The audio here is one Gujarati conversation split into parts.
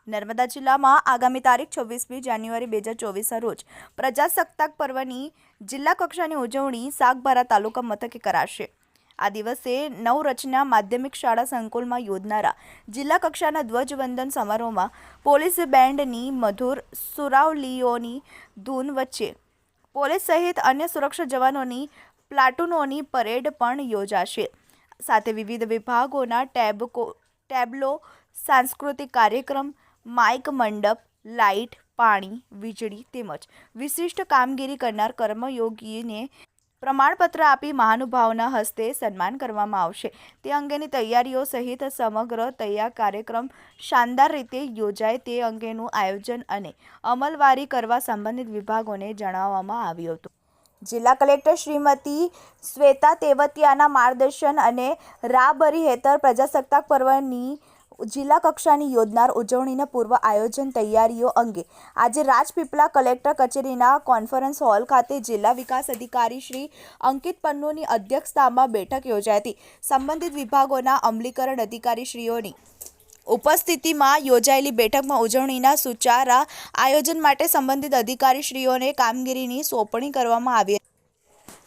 નર્મદા જિલ્લામાં આગામી તારીખ 26મી જાન્યુઆરી 2024ના રોજ પ્રજાસત્તાક પર્વની જિલ્લા કક્ષાની ઉજવણી સાગબારા તાલુકા મથકે કરાશે। આ દિવસે નવરચના માધ્યમિક શાળા સંકુલમાં યોજાનારા જિલ્લા કક્ષાના ધ્વજવંદન સમારોહમાં પોલીસ બેન્ડની મધુર સુરાવલીઓની ધૂન વચ્ચે પોલીસ સહિત અન્ય સુરક્ષા જવાનોની પ્લાટૂનોની પરેડ પણ યોજાશે। સાથે વિવિધ વિભાગોના ટેબ્લો, સાંસ્કૃતિક કાર્યક્રમ, માઇક મંડપ, લાઇટ, પાણી, વીજળી તેમજ વિશિષ્ટ કામગીરી કરનાર કર્મયોગીને પ્રમાણપત્ર આપી મહાનુભાવોના હસ્તે સન્માન કરવામાં આવશે। તે અંગેની તૈયારીઓ સહિત સમગ્ર કાર્યક્રમ શાનદાર રીતે યોજાય તે અંગેનું આયોજન અને અમલવારી કરવા સંબંધિત વિભાગોને જણાવવામાં આવ્યું હતું। જિલ્લા કલેક્ટર શ્રીમતી શ્વેતા તેવતિયાના માર્ગદર્શન અને રાહબરી હેઠળ પ્રજાસત્તાક પર્વની જિલ્લા કક્ષાની યોજનાર ઉજવણીના પૂર્વ આયોજન તૈયારીઓ અંગે આજે રાજપીપળા કલેક્ટર કચેરીના કોન્ફરન્સ હોલ ખાતે જિલ્લા વિકાસ અધિકારી શ્રી અંકિત પન્નુની અધ્યક્ષતામાં બેઠક યોજાઈ હતી। સંબંધિત વિભાગોના અમલીકરણ અધિકારીશ્રીઓની ઉપસ્થિતિમાં યોજાયેલી બેઠકમાં ઉજવણીના સુચારા આયોજન માટે સંબંધિત અધિકારીશ્રીઓને કામગીરીની સોંપણી કરવામાં આવી।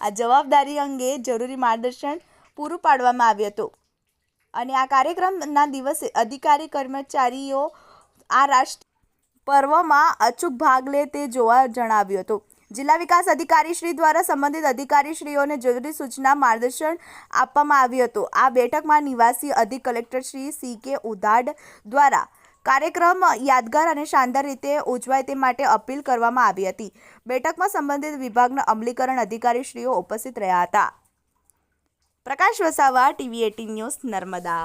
આ જવાબદારી અંગે જરૂરી માર્ગદર્શન પૂરું પાડવામાં આવ્યું હતું અને આ કાર્યક્રમના દિવસે અધિકારી કર્મચારીઓ આ રાષ્ટ્રીય પર્વમાં અચૂક ભાગ લે તે જોવા જણાવ્યું હતું। જિલ્લા વિકાસ અધિકારીશ્રી દ્વારા સંબંધિત અધિકારીશ્રીઓને જરૂરી સૂચના માર્ગદર્શન આપવામાં આવ્યું હતું। આ બેઠકમાં નિવાસી અધિક કલેક્ટર શ્રી CK ઉધાડ દ્વારા કાર્યક્રમ યાદગાર અને શાનદાર રીતે ઉજવાય તે માટે અપીલ કરવામાં આવી હતી। બેઠકમાં સંબંધિત વિભાગના અમલીકરણ અધિકારીશ્રીઓ ઉપસ્થિત રહ્યા હતા। પ્રકાશ વસાવા, TV18 ન્યૂઝ, નર્મદા।